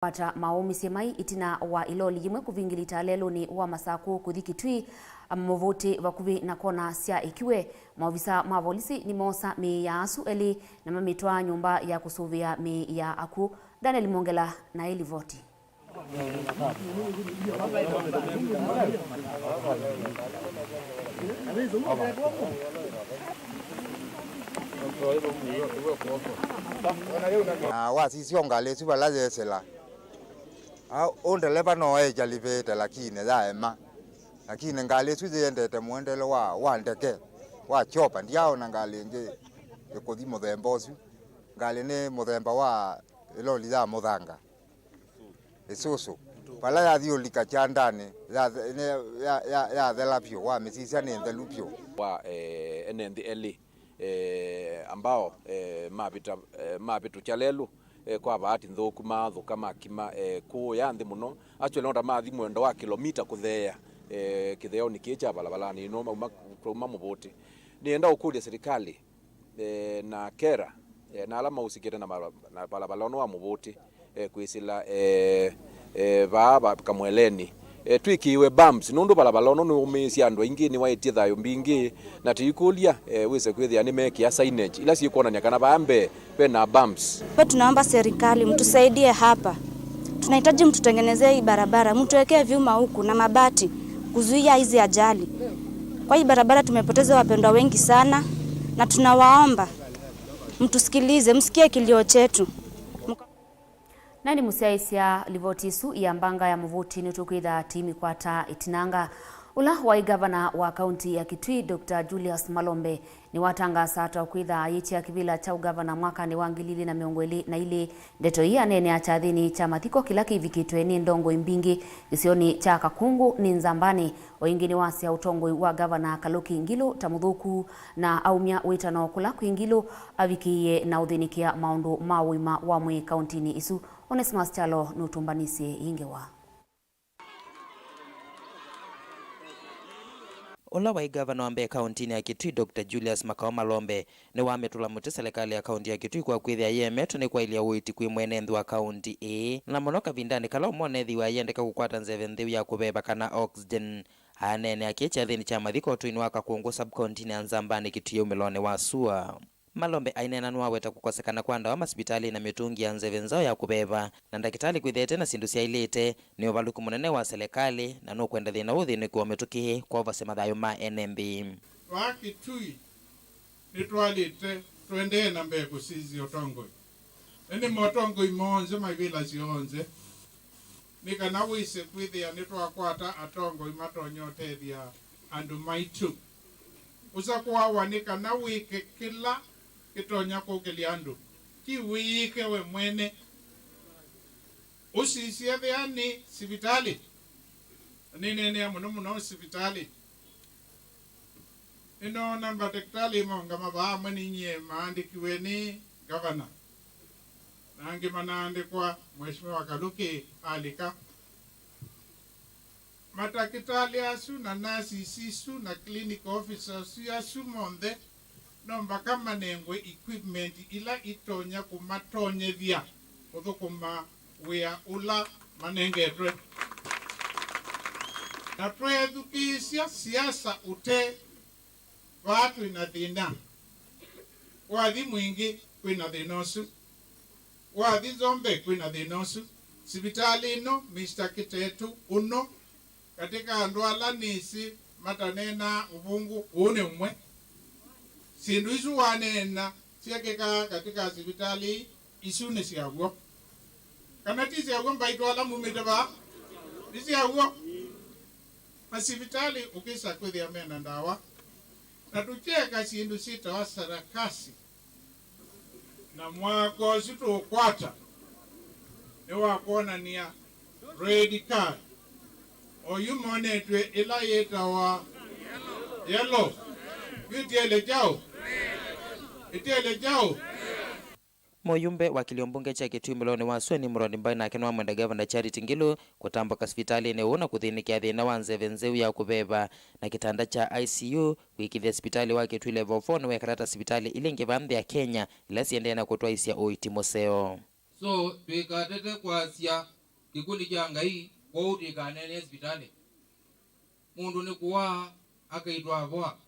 Pata maomi semai itina wa iloli yimwe kuvingilita lelo ni wa masaku kuthikitwi Mauvoo vakuvi na kona sia ikiwe maofisa ma polisi ni mosa mi ya asu eli na mamitwa nyumba ya kusuvia mi ya aku. Daniel Mongela na eli voti. Wasisi ongale suba laze sela. Onde leba no jalivete lakini zaema. Lakini ngale suziende te muendele wa ndeke. Wa chopa ndiao na ngale nje kodi modembo su. Ngale ne modemba wa iloli za modanga. Esusu. Pala ya dio likachandane ya delapio wa misisia ni ndelupio. Wa enendi eli ambao mabitu chalelu kwa bahati nthuku mathuka makima ku yanthi muno actually onda mathi mwendo wa kilomita kuthea kitheo ni kicha balabala ni no ma mubuti nienda ukulia serikali na kera na alama usikire na balabala no wa mubuti kwisila baba kamweleni twikiwe bumps nundu balabala no numisi andu ingi ni waiti thayo mbingi na tikulia wise kwithia ni meki ya signage ila sikuonania kana bambe pena bumps. Tunaomba serikali mtusaidie hapa. Tunahitaji mtutengenezee hii barabara, mtuwekee vyuma huku na mabati kuzuia hizi ajali. Kwa hii barabara tumepoteza wapendwa wengi sana na tunawaomba mtusikilize, msikie kilio chetu. Nani musiaisia livotisu ya mbanga ya Mauvoo nutukwitha timi kwata itinanga. Ula wa gavana wa kaunti ya Kitui Dr. Julius Malombe ni watangasa atakwitha yitia kivila cha ugavana mwaka ni wangilili na miongweli na ili ndeto hii anene achathini cha mathiko kila kivikitwe ni ndongo imbingi isioni cha Kakungu ni Nzambani oingini wasi ya utongoi wa gavana Kaluki Ngilu Tamuthuku na aumia witano kula kuingilu avikiye na uthinikia maundu mawima wa mwi kauntini isu. Onesimus Chalo nutumbanisi ingewa. Ola wa gavana wa kaunti ya Kitui Dr. Julius Malombe ni wametula muti serikali ya kaunti ya Kitui kwa kwithia yemeto ni kwa ilia witi kwi mwenenthi wa kaunti na monoka vindani kala monethi wa yendeka kukwata nzeve nthiu ya kubeba kana oxygen anene akicha thini cha mathiko tuini wa Kakungu subcounty ya Nzambani Kitui umelone wa sua. Malombe ainena nuaweta kukosekana kwa ndawa masipitali na mitungi ya nzeve nzao ya kubeba na ndakitali kwithete na sindu cia ilite ni uvaluku munene wa serikali na no kwenda thina uthini kwa metuki kwa vasema thayo ma NMB wa Kitui nitwalite twende na mbegu sizi otongoi ene motongoi monze mavila sionze nikana wise kwithia nitwakwata atongoi matonyotethia andu maitu usakuwa wanika na wike kila kitonya kukilia andu ki wike we mwene usisie thiani sibitali nene muno sibitali ino namba daktari monga mabama ninye maandikiwe ni gavana nangi manaandikwa mheshimiwa Kaluki alika matakitali asu na nasi sisu na clinic officers asu monde nomba kama nengwe equipment ila itonya kumatonyethia kuthukuma wia ula manengetwe na twethukisya siasa ute watu ina thina wathi mwingi kwina thina usu wathi Zombe kwina thina usu sibitali ino Mr. Kitetu uno katika andu ala nisi matanena ubungu une umwe sindu isu wanena siakeka katika sibitali isune siagwo kana tisi agwo mbaitu ala mumite ba isi agwo masibitali ukisa kwithia mena ndawa na tucheka sindu sita wa sarakasi na mwako situ ukwata ewa kuona niya red card oyu monetwe ila yeta wa yellow yutiele jao Moyumbe wa kiliombunge cha Kitui Milone wa Sweni Muroni Mbai na kenwa mwenda gavana Charity Ngilu kutamboka hospitali ne una kuthinikia thina wa nzeve nzeu ya kubeba na kitanda cha ICU wikithia hospitali wa Kitui level 4 na wekarata hospitali ile ngevambe ya Kenya ila siendea na kutwa isia oiti moseo. So twikatete kwasia kikundi kya ngai wauti kanene hospitali. Mundu ni kuwa akaitwa abwa.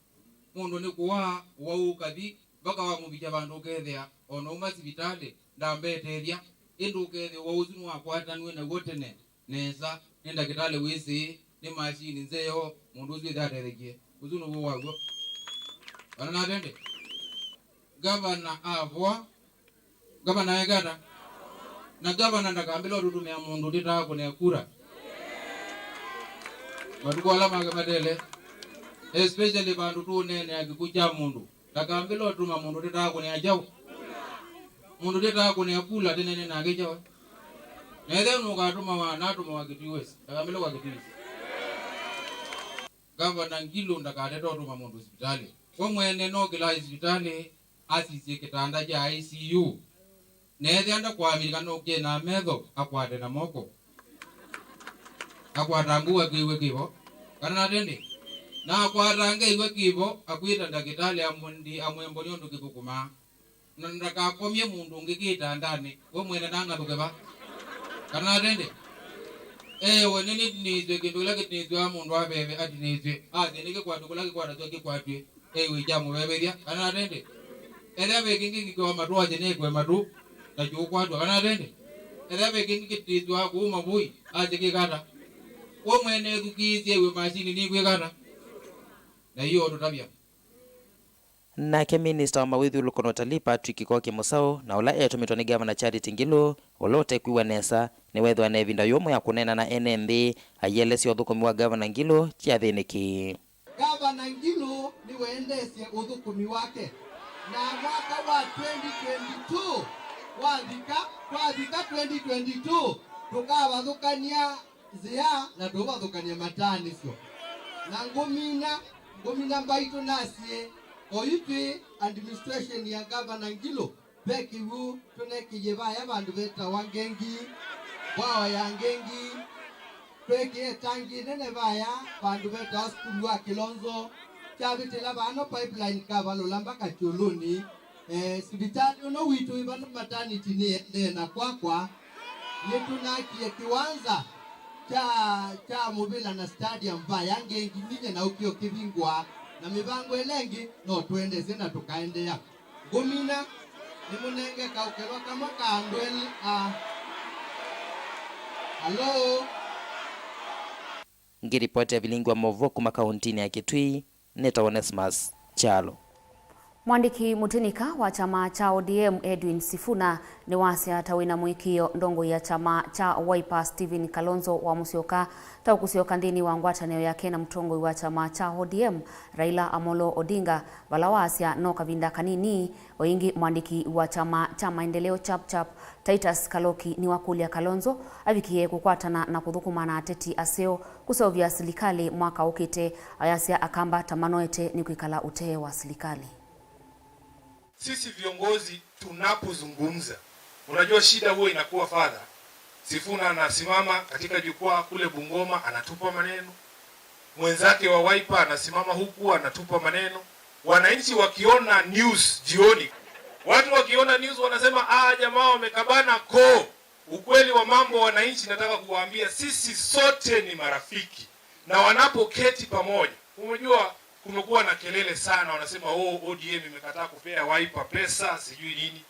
Mundu ni kuwa waukadi baka wa mubija bandu kethea ono hospitali ndambetethia indu kethe wauzinu wakwatanwe na gotene neza nenda kitale wisi ni machine nzeyo mundu uzwi daterekie uzunu wo wago bana natende gavana abwa gavana egata na gavana ndakambilo rudumia mundu ndita kune kura matuko alama kamatele especially bandu tu nene akikuja mundu ndakambilo tuma mundu ndita kune ajao mundu ndita kune kula tenene na akijao nede nukatuma wanatuma wakitiwesi ndakambilo wakitiwesi gavana ngilo ndakateta tuma mundu hospitali kwa mwene no kila hospitali asisi kitanda ja ICU nede anda kwa Amerika no kena medho akwate na moko akwatanguwa kiwe kibo kana tende na akwatange iwe kibo akwita ndakitali amundi amwembo nyondo kikukuma ndakakomye mundu ngikita ndani we mwene nanga tukeba kana tende wenene tinizwe kindu lake tinizwe mundu abebe atinizwe nike kwatu kulake kwata toki kwatwe wijamu beberia kana tende ebe kingi kwa matu ajene kwa matu na juu kwatu kana tende ebe kingi kitizwa kuuma bui kikata we mwene thukizie we machine ni kwikata na hiyo ndo tabia. Nake minista wa mawithu lukono utalii Patrick Koke Musau na ula etumitwa ni gavana Charity Ngilu olote kwiwa nesa ni wethwa na evinda yomo ya kunena na NNB ayelesi uthukumi wa gavana Ngilu chiathiniki. Gavana Ngilu ni wendesye uthukumi wake na mwaka wa 2022 wathika 2022 tukawathukania zia na tukawathukania matanisyo na ngumina mbaitu nasie oitwi administration ya gavana Ngilu bekiwu tunekijebaya bandu beta wangengi wao ya ngengi peke tangi nene baya bandu beta hospital wa Kilonzo chabitela bano pipeline kabalo lamba kachuluni sibitali no witu ibano maternity ni na kwakwa yetunakie kiwanza cha mobila na stadium baya ngengi ninye na ukio kibingwa na mibango elengi no tuendeze na tukaendea gumina ni munenge kaukelwa kama kaandweli hello ngiripoti ya Vilingi wa Mauvoo kuma kauntini ya Kitui Neta Onesmus Chalo. Mwandiki mutinika wa chama cha ODM Edwin Sifuna ni wasia tawina mwikio ndongo ya chama cha Wiper Stephen Kalonzo wa Musyoka taukusioka ndini wa ngwatanio yake na mtongo wa chama cha ODM Raila Amolo Odinga wala wasia no kavinda kanini oingi mwandiki wa chama cha maendeleo chap Titus Kaloki ni wakulia Kalonzo avikie kukwatana na kuthukuma ateti aseo kusovya serikali mwaka ukite ayasia akamba tamanoete ni kuikala utee wa serikali. Sisi viongozi tunapozungumza, unajua shida huo inakuwa fadha. Sifuna anasimama katika jukwaa kule Bungoma anatupa maneno, mwenzake wa Wiper anasimama huku anatupa maneno. Wananchi wakiona news jioni, watu wakiona news wanasema jamaa wamekabana ko. Ukweli wa mambo wananchi, nataka kuwaambia sisi sote ni marafiki, na wanapoketi pamoja, umejua kumekuwa na kelele sana, wanasema ODM imekataa kupea Wiper pesa sijui nini.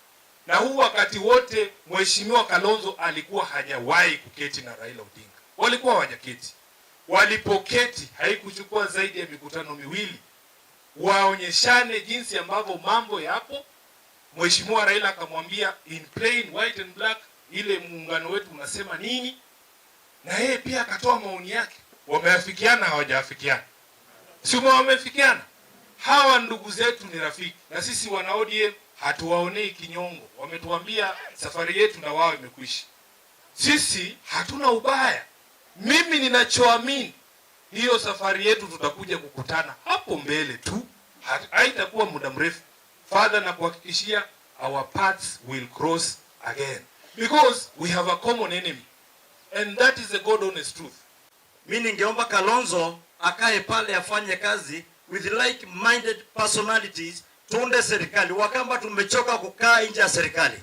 Na huu wakati wote Mheshimiwa Kalonzo alikuwa hajawahi kuketi na Raila Odinga. Walikuwa hawajaketi. Walipoketi haikuchukua zaidi ya mikutano miwili waonyeshane jinsi ambavyo mambo yapo. Mheshimiwa Raila akamwambia in plain white and black ile muungano wetu unasema nini, na yeye pia akatoa maoni yake. Wameafikiana hawajafikiana? Sio wamefikiana. Hawa ndugu zetu ni rafiki, na sisi wana ODM hatuwaonei kinyongo. Wametuambia safari yetu na wao imekwisha. Sisi hatuna ubaya. Mimi ninachoamini hiyo safari yetu tutakuja kukutana hapo mbele tu, haitakuwa muda mrefu. Father, na kuhakikishia our paths will cross again because we have a common enemy, and that is the God honest truth. Mimi ningeomba Kalonzo akae pale afanye kazi with like-minded personalities, tuunde serikali. Wakamba tumechoka kukaa nje ya serikali.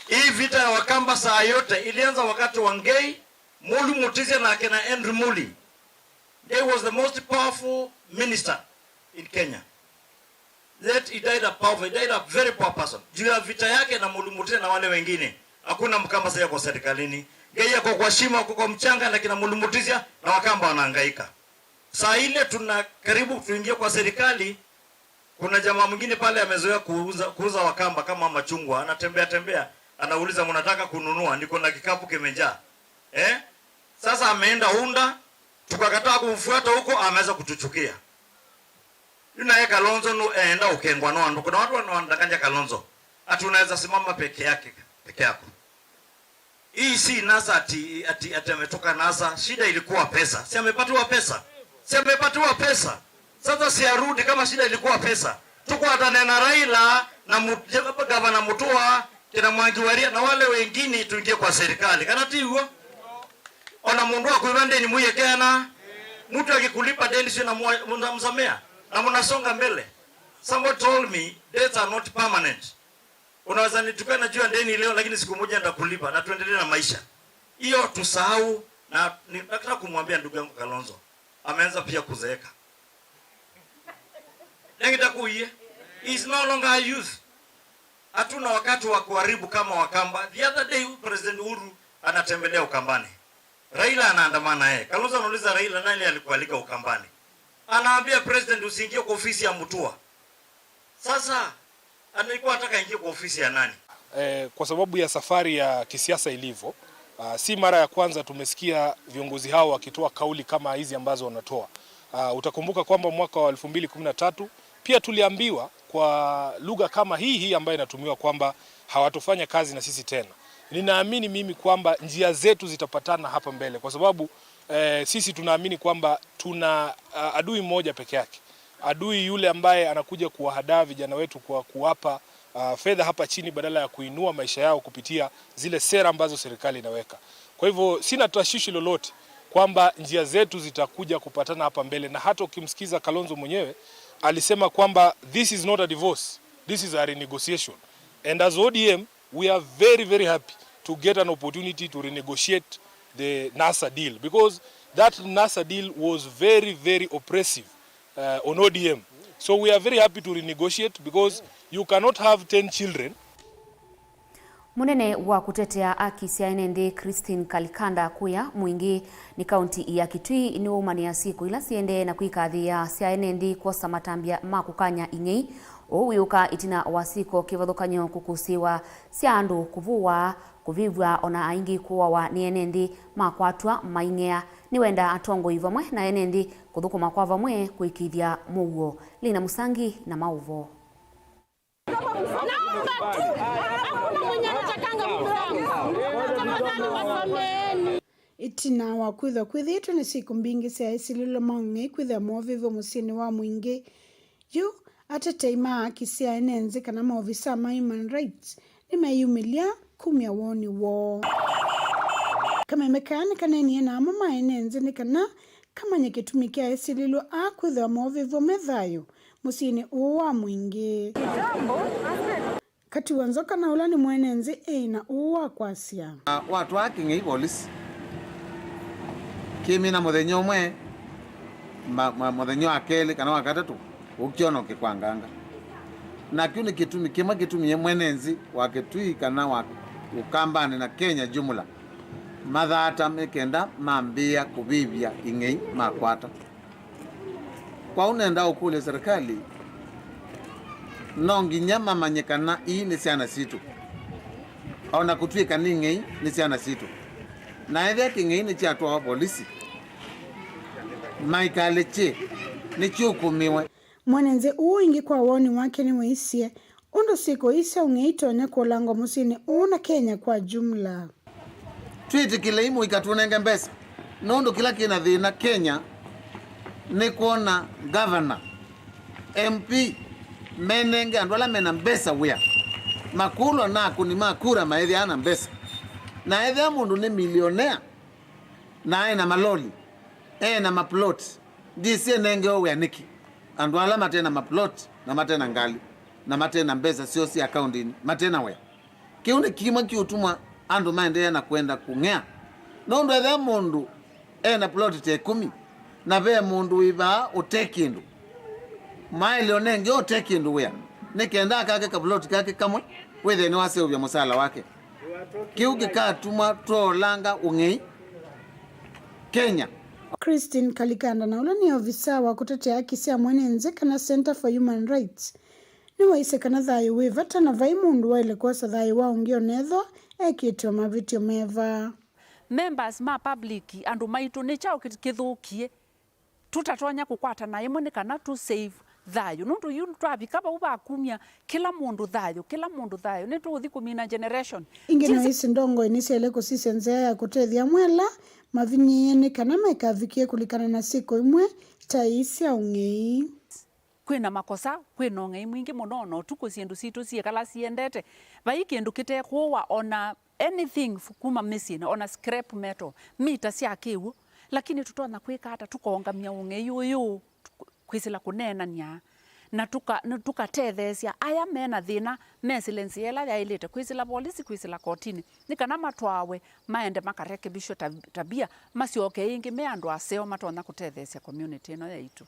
Hii vita ya Wakamba saa yote ilianza wakati wa Ngei, Mulu Mutizia na akina Henry Muli. Ngei was the most powerful minister in Kenya. That he died a very poor person. Juu ya vita yake na Mulu Mutizia na wale wengine. Hakuna Mkamba sasa kwa serikalini. Ngei yako kwa shima kwa mchanga na kina Mulu Mutizia na Wakamba wanahangaika. Saa ile tuna karibu tuingie kwa serikali. Kuna jamaa mwingine pale amezoea kuuza Wakamba kama machungwa, anatembea anauliza mnataka kununua, niko na kikapu kimejaa. Sasa ameenda Unda, tukakataa kumfuata huko, ameweza kutuchukia. Yuna Kalonzo no enda ukengwa no, kuna watu wanadanganya Kalonzo ati unaweza simama peke yako. Hii si NASA ati ametoka NASA, shida ilikuwa pesa. Si amepatiwa pesa. Sasa si arudi kama shida ilikuwa pesa. Tuko atanena Raila na gavana Mutua, kina Mwangi Waria na wale wengine tuingie kwa serikali. Kana tiwa. Ona mundu akuiba deni muyekena. Mtu akikulipa deni sio na msamea. Na mnasonga mbele. Somebody told me debts are not permanent. Unaweza nitukana juu ya deni leo lakini siku moja nitakulipa na tuendelee na maisha. Hiyo tusahau, na nataka kumwambia ndugu yangu Kalonzo. Ameanza pia kuzeeka. He is no longer a youth. Hatuna wakati wa kuharibu kama Wakamba. The other day President Uhuru anatembelea Ukambani. Raila anaandamana yeye. Kalonzo anauliza Raila nani alikualika Ukambani. Anaambia President usiingie kwa ofisi ya Mutua. Sasa alikuwa anataka ingie kwa ofisi ya nani? Kwa sababu ya safari ya kisiasa ilivyo, si mara ya kwanza tumesikia viongozi hao wakitoa kauli kama hizi ambazo wanatoa. Utakumbuka kwamba mwaka wa 2013 pia tuliambiwa kwa lugha kama hii ambayo inatumiwa kwamba hawatofanya kazi na sisi tena. Ninaamini mimi kwamba njia zetu zitapatana hapa mbele kwa sababu sisi tunaamini kwamba tuna adui mmoja peke yake. Adui yule ambaye anakuja kuwahadaa vijana wetu kwa kuwapa fedha hapa chini badala ya kuinua maisha yao kupitia zile sera ambazo serikali inaweka. Kwa hivyo sina tashwishi lolote kwamba njia zetu zitakuja kupatana hapa mbele, na hata ukimsikiza Kalonzo mwenyewe alisema kwamba this is not a divorce, this is a renegotiation. And as ODM we are very very happy to get an opportunity to renegotiate the NASA deal, because that NASA deal was very very oppressive on ODM. So we are very happy to renegotiate because you cannot have 10 children. Munene wa kutetea haki cia enendi Christine Kalikanda kuya mwingi ni kaunti ya Kitui ni umania siku ila siende na kuikathia cia enendi kwa matambia makukanya ing'ei uyuka itina wasiko kivathukanyo kukusiwa cia andu kuvua kuvivwa ona aingi kuwa ni enendi makwatwa maing'ea ni wenda atongo ivamwe na enendi kuthukuma kwa vamwe kuikithia Mauvoo. Lina Musangi na Mauvoo. Itina wa kwitha kwithitu ni siku mbingi cia isililo maung'ei kwitha movivo musini wa mwingi yu ateteima haki cia enenzi kana maofisa ma human rights nimeyumilia kumya woni wo kama mekani kaneni na mama enenzi ni kana kama nyekitumikia isililo kwitha movivo methayo musini wa mwingi kati wanzoka na ulani mwenenzi na uwa kwasia watu haki ng'ei polisi kimi na muthenyo mwe muthenyo akeli kana wakatatu ukiono kikwanganga na kiuni kitumi kima kitumi mwenenzi wa Kitui kana wa Ukambani na Kenya jumla mathata mekenda mambia kubibia ing'ei makwata kwa unenda ukule serikali nongi nyama manyekana hii ni siana situ au na kutwika ning'ei ni siana situ na idha king'ei ni chiatwa wa polisi maikaleche ni chukumiwe mwenenze uingi kwa woni wake ni mwisie undo siko isa ung'eito ne kolango musini una Kenya kwa jumla twiti kile imu ikatunenge mbesa nondo kila kina thina Kenya ni kuona governor MP menenge andwala mena mbesa wea makulo na kuni makura maethi ana mbesa na ethe mundu ni millionaire na ena maloli na maplot disi nenge wea niki andwala matena maplot na matena ngali na matena mbesa sio si accountini matena wea kiune kima kiutuma andu maendelea na kwenda kung'ea nondo ethe mundu ena plot te 10 na ve mundu iba utekindu maili onenge utekindu wea nikenda kake ka plot kake kamwe wethe ni wase ubya musala wake kiuge katuma trolanga ung'ei Kenya. Christine Kalikanda na ula ni ofisa wa kutetea haki cia mwenenze kana Center for Human Rights ni waise kana thayo wivata na vai mundu waile kosa thayo wa ungio netho ekitwa mavitio meva members ma public andu maitu ni chao kithukie tutatonya kukwata na imwe ni kana to save thayo nundu yu twabikaba ubakumia kila mundu thayo ni tuthi kumina generation ingeno isi ndongo inisiele kusisenze ya kutethia mwela mavinyeni kana mekavikie kulikana na siku imwe taisi ya ung'ei kwina makosa kwina ung'ei mwingi muno tuko siendu situ siekala siendete vai kindu kitekwa ona anything kuma missing ona scrap metal mita cia kiwu lakini tutona kwika hata tukongamia ung'ei uyu kwisila kunenania na tukatethesia aya mena thina mesilensi ela yailite kwisila polisi kwisila kotini nikana matwawe maende makarekebisho tabia masioke ingi me andu aseo matona kutethesia community ino yaitu.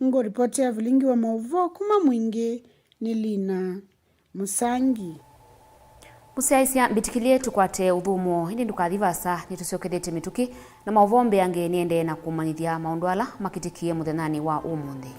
Ngo ripoti ya Vilingi wa Mauvoo kuma mwingi ni Lina Musangi. Musaisia mbitikilie tukwate uthumo hindi ndukathivasa nitusiokethete mituki na Mauvoo mbeange niende na kumanyithia maundu ala makitikie muthenani wa umuthi.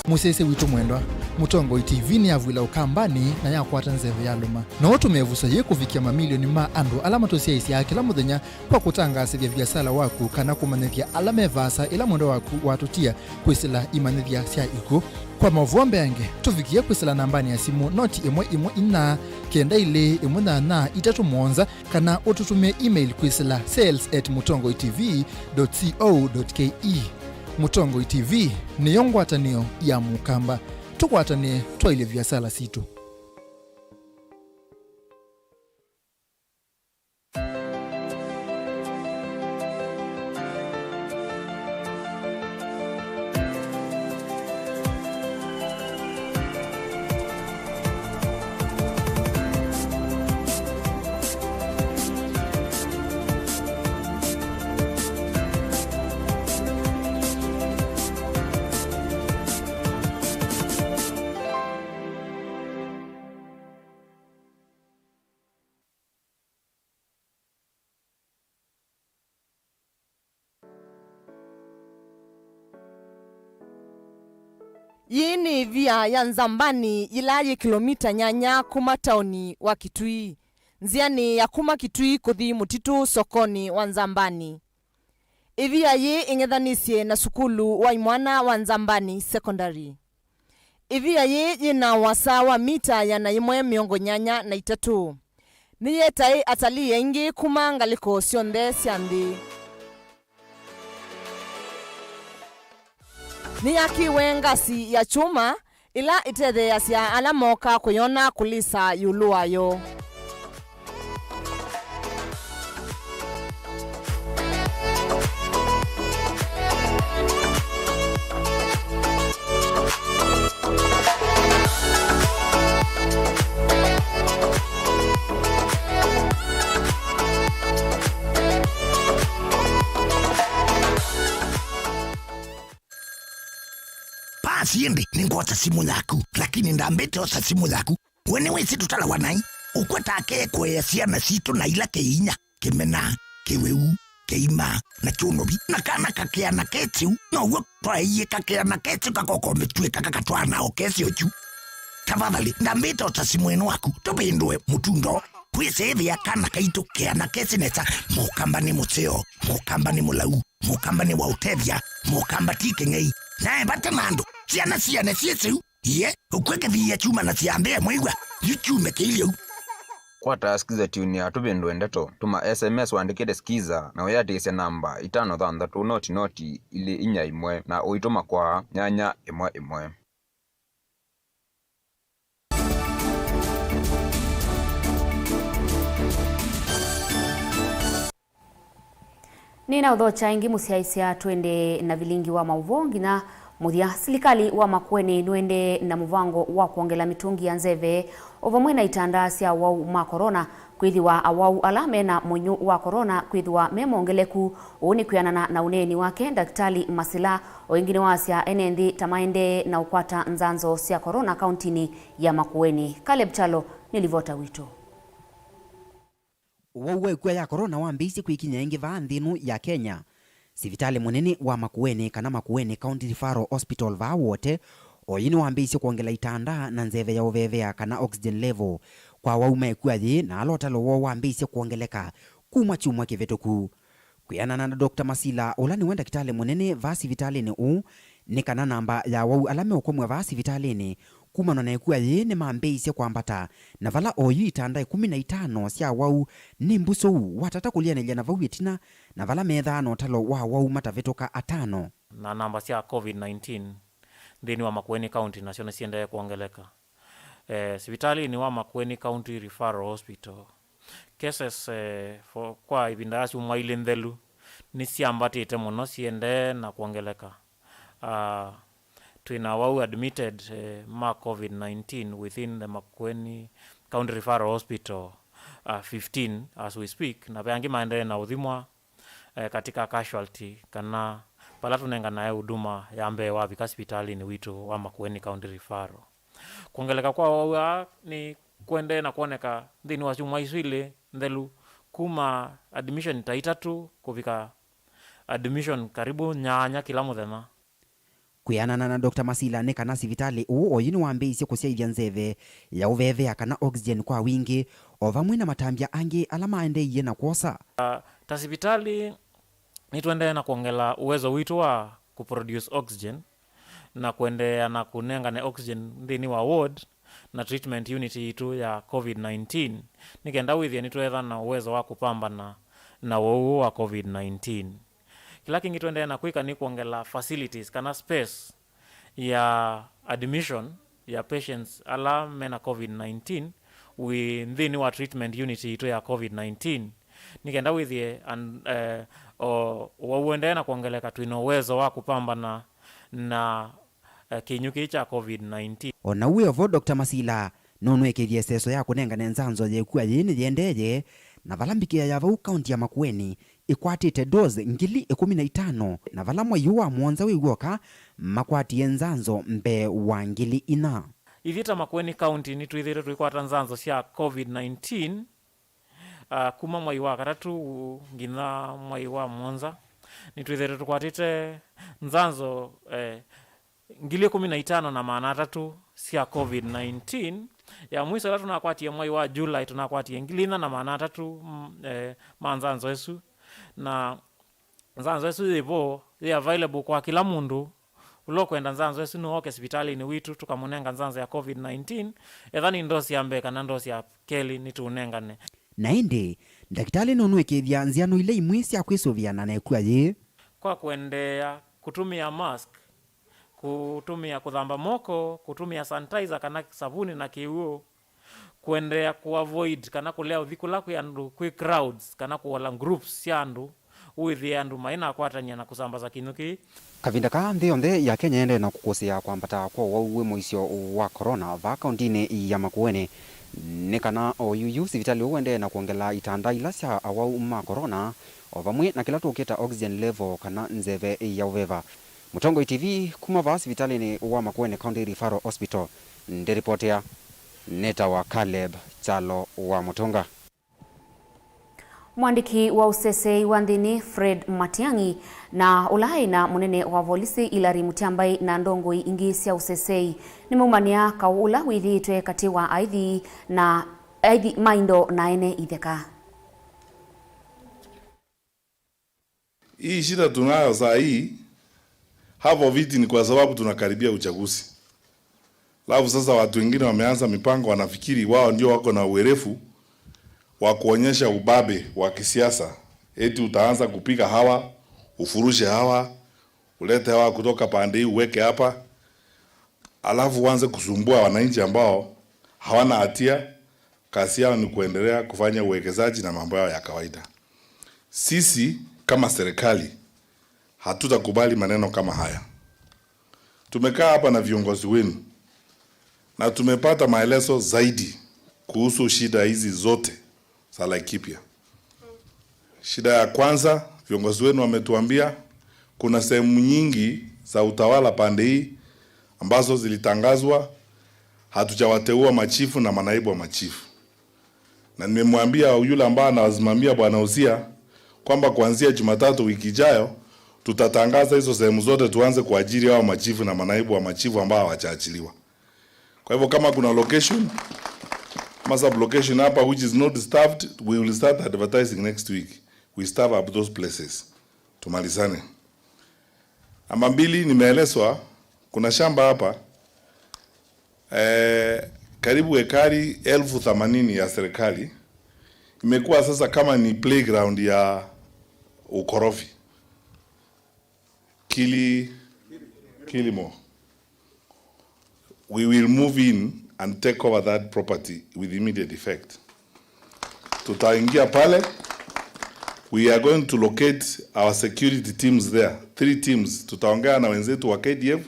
Musese witu mwendwa Mutongo TV ni avwila ukambani na yakwata nzeve ya luma na watu mevusa ye kufikia mamilioni ma andu alama tosiaisi ya kila muthenya kwa kutangasa vya biasala waku kana kumanithia alama vasa ila mwendo waku watutia kwisila imanithia sia iku kwa Mauvoo mbeange tufikia kwisila nambani ya simu noti imwe ina kenda ile imunana itatu monza kana ututumie email kwisila sales@mutongotv.co.ke. Mutongo TV ni yongwatanio ya mukamba tukwatanie twaile biasala situ. Yini via ya Nzambani ilaye kilomita nyanya kuma tauni wa Kitui. Nziani ya kuma Kitui kuthi mutitu sokoni wa Nzambani. Ivia ye ingethanisie na sukulu wa imwana wa Nzambani secondary. Ivia ye yina wasa wa mita ya na imwe miongo nyanya na itatu. Niyetai atali yengi kuma ngaliko sionde siandi. Ni yakiwe ngasi ya chuma ila itede yasia alamoka kuyona kulisa yuluwayo. Siende ningota simu yaku lakini ndambete osa simu yaku wene wesi tutala wanai ukwata ake kwe siana sito na ila keinya kemena keweu keima na chunobi na kana kakea na ketiu na uwe kwa iye kakea na ketiu kakoko metue kakakatwa na okesi ochu tafadhali ndambete osa simu enu waku topendwe mutundo kwesevi ya kana kaito kea na kesi neta mokamba ni museo mokamba ni mulau mokamba ni wautevya mokamba tike ngei nae bate mando siana siesu ye ukweke vya chuma na siambea mwigwa yuchume kilio kwa taskiza tuni ya tupendo endeto tuma SMS waandikede skiza na uyatikise namba 533 noti ili inya imwe na uituma kwa nyanya imwe. Nina udhocha ingi musiaisia twende na Vilingi wa Mauvoo ngina muthia silikali wa Makueni nwende na muvango wa kuongela mitungi ya nzeve ovamwe na itanda cia wau ma corona kwithiwa awau ala mena munyu wa corona kwithiwa memongeleku uni kwianana na uneni wake Daktari Masila oingine wasia enendi tamaende na ukwata nzanzo cia corona kauntini ya Makueni. Caleb Chalo nilivota wito. Wauwe kwa ya corona wambisi kuikinya ingi vaandhinu ya Kenya. Sivitali munene wa Makueni kana Makueni County Referral Hospital va wote oyini wambisi kuongela itanda na nzeve ya uvevea kana oxygen level kwa waume kuathi na alotalo wo wambisi kuongeleka kuma chumwa kivetuku. Kuyanana na Dr. Masila ulani wenda kitale munene va sivitalini ni kana namba ya wau alame ukomwe va sivitalini kuma nana kuathi ni mambisi kuambata na vala oyu itanda 15 cia wau ni mbuso watata kulianelia na vau itina na vala methano talo wa wau matavetoka 5 na namba cia COVID-19 thini wa Makueni County nacio ni ciendelee kuongeleka. Sivitali ni wa Makueni County Referral Hospital cases kwa ibinda acio maile nthelu ni ciambatite muno ciende na kuongeleka. Twina wau admitted ma COVID-19 within the Makueni County Referral Hospital 15 as we speak, na bangi maendelee na udhimwa katika casualty kana pala tunenga naye huduma ya mbe wa hospitali ni wito wa Makueni County Referral. Kuongeleka kwa wau ni kwende na kuoneka thini wa chuma iswile ndelu kuma admission taitatu kuvika admission karibu nyanya kila muthenya. Kuyanana na Dr. Masila ne kana sivitali oyini wambisi kusiaithia nzeve ya uvevea kana oxygen kwa wingi ovamwe na matambia angi alama endeiye na kuosa. Ta sivitali ni tuende na kuongela uwezo witu wa kuproduce oxygen na kuendea na kunenga na oxygen ndini wa ward na treatment unit itu ya COVID-19 nikenda withia ni tuetha na uwezo wa kupambana na wau wa COVID-19. Kila kingi tuendea na kuika ni kuongela facilities kana space ya admission ya patients ala mena COVID-19 within wa treatment unit itu ya COVID-19 nikenda withie wauendea na kuongeleka tuino uwezo wa kupambana na kinyuki cha COVID-19. Ona uwe vo Dr. Masila nonwe kithie seso ya kunenga nenzanzo yekua yini yendeye na valambikia ya vau kaunti ya Makueni ikwatite doze 15,000 na vala mwayu wa mwonza wiwoka makwati nzanzo mbe wa 4,000. Ithita Makueni County ni tuithire tuikwata nzanzo cia COVID-19 kuma mwayu wa katatu ngina mwayu wa mwonza ni tuithire tukwatite nzanzo 15,000 na maana 3 cia COVID-19. Ya mwiso la tunakwatia mwayu wa July tunakwatia 4,000 na maana 3 manzanzo esu na nzanzo esu ivo they available kwa kila mundu ulo kwenda nzanzo esu no hospitali ni witu tukamunenga nzanzo ya COVID-19 ethani ndosi ya mbeka na ndosi ya keli ni tunengane na indi daktari nonwe kithia nziano ile imwisi akwisoviana na ekua ye kwa kuendea kutumia mask, kutumia kuthamba moko, kutumia sanitizer kana sabuni na kiuo, kuendea kuavoid kana kulea uthikula kwa andu kwa crowds kana kuola groups ya andu uithi andu maina kwatanya na kusambaza kinuki. Kavinda ka nthi yonthe ya Kenya ende na kukosia kwambata kwa wauwe muisio wa corona va kauntini ya Makueni ni kana oyuyu sivitali uende na kuongela itanda ila cia awau ma corona ovamwe na kila tukita oxygen level kana nzeve ya uveva. Mutongo TV kuma va sivitali ni wa Makueni County Referral Hospital ndiripotea neta wa Caleb Chalo wa Mutonga. Mwandiki wa usesei wa nthini Fred Matiang'i na ulai na munene wa polisi Ilari Mutiambai na ndongoi ingi cia usesei ni mumania kaula withitwe kati wa aithi maindo na ene itheka. Hii shida tunayo saa hii hapo viti ni kwa sababu tunakaribia uchaguzi. Alafu sasa watu wengine wameanza mipango, wanafikiri wao ndio wako na uwerefu wa kuonyesha ubabe wa kisiasa. Eti utaanza kupiga hawa, ufurushe hawa, ulete hawa kutoka pande hii uweke hapa. Alafu uanze kusumbua wananchi ambao hawana hatia, kazi yao ni kuendelea kufanya uwekezaji na mambo yao ya kawaida. Sisi kama serikali hatutakubali maneno kama haya. Tumekaa hapa na viongozi wenu na tumepata maelezo zaidi kuhusu shida hizi zote za Laikipia. Shida ya kwanza, viongozi wenu wametuambia kuna sehemu nyingi za utawala pande hii ambazo zilitangazwa hatujawateua machifu na manaibu wa machifu. Na nimemwambia yule ambaye anawasimamia Bwana Uzia kwamba kuanzia Jumatatu wiki ijayo tutatangaza hizo sehemu zote, tuanze kuajiri hao machifu na manaibu wa machifu ambao hawajaachiliwa. Kwa hivyo kama kuna location, sub location hapa which is not staffed, we will start advertising next week. We staff up those places. Tumalizane. Namba 2, nimeelezwa kuna shamba hapa karibu ekari 80,000 ya serikali imekuwa sasa kama ni playground ya ukorofi. Kilimo. We will move in and take over that property with immediate effect. Tutaingia pale. We are going to locate our security teams there. 3 teams. Tutaongea na wenzetu wa KDF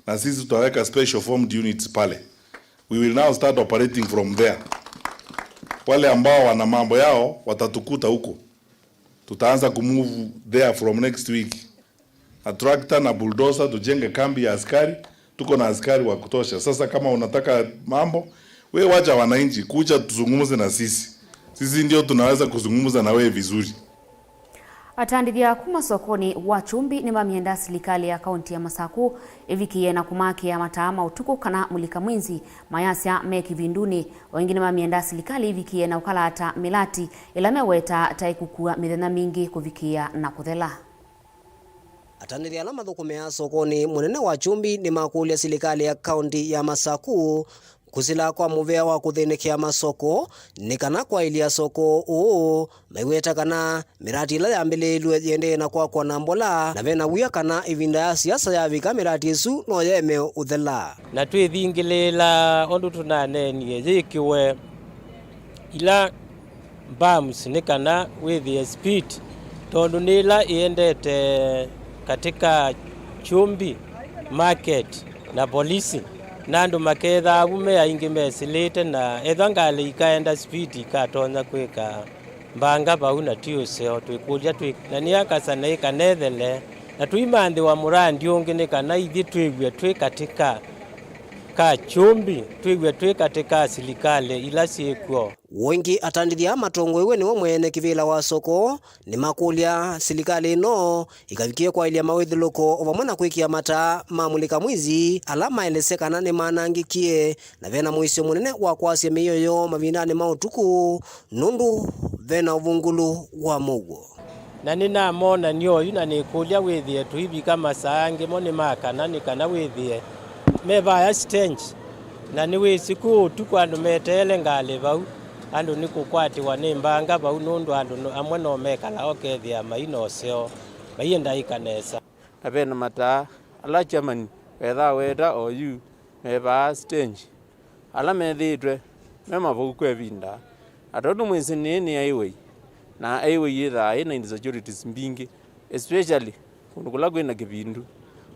na sisi tutaweka special formed units pale. We will now start operating from there. Wale ambao wana mambo yao watatukuta huko. Tutaanza kumove there from next week. A tractor na bulldozer tujenge kambi ya askari. Tuko na askari wa kutosha. Sasa kama unataka mambo, wewe wacha wananchi kuja tuzungumze na sisi. Sisi ndio tunaweza kuzungumza na wewe vizuri. Atandithia kuma sokoni wa chumbi ni mamienda serikali ya kaunti ya Masaku evikie na kumaki ya matama utuku kana mulika mwinzi mayasya meki vinduni wengine mamienda serikali evikie na ukalata milati ilameweta taikukua mithenya mingi kuvikia na kuthela. Atandithia na mathukumea sokoni munene wa chumbi ni makulia serikali ya kaunti ya Masaku kusila kwa muvea wa kuthinikia masoko ni kana kwa ilia soko maiweta kana mirati ila yambililwe yende na kwa na mbola na vena wia kana ivinda ya siasa ya vika mirati isu no yeme uthela na twithingilila ondu tunanenie yikiwe ila bams ni kana with the speed tondu nila iendete katika chumbi market na polisi nandu maketha abume aingi mesilite na ethangale ikaenda speed ikatonya kwika mbanga bauna tiuseo twikulia na niakasana ikanethele na tuimandi wa murandi ungi ni kana ithi twigwe twi katika ka chumbi twigwe twi katika serikali ila siekuo wengi atandithia matongo iwe niwe mwene kivila wa soko ni makulia serikali no ikavikie kwa ilia mawithuluko ovamwe na kwikia mata mamulika mwizi alama elesekana ni manangikie na vena muisio munene wa kwasya miyoyo mavindani mautuku nundu vena uvungulu wa Mauvoo na nina mona nyo yuna nikulia withie tuibi kama saange moni makana ni kana withie meba ya stench na niwe siku tukwandu metele ngale bau andu nikukwati wane mbanga bau nundu andu amwe no mekala okethia maino seo mayenda ikanesa na bena mata ala chaman weda oyu meba stench ala methitwe mema bukwe binda atondu mwisi nini aiwe na aiwe yitha ina insecurities mbingi especially kunukula kwina kibindu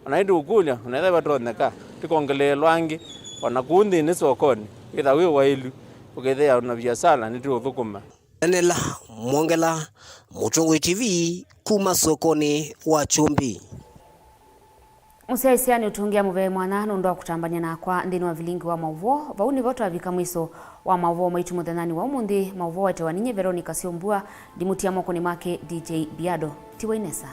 anaidi ukulia unaitha batoneka tikongele lwangi wanakundi ni sokoni itha wi wailu ukethea una biashara ndio thukuma enela mwongela Mutungu TV kuma sokoni wa chumbi Musiaisia ni utungia muvee mwana nundu wa kutambania na kwa ndini wa Vilingi wa Mauvoo vauni voto avika mwiso wa Mauvoo maitu muthenani wa umundi Mauvoo etewa ninye Veronica Siombua ndimutia moko ni make DJ Biado Tiwainesa.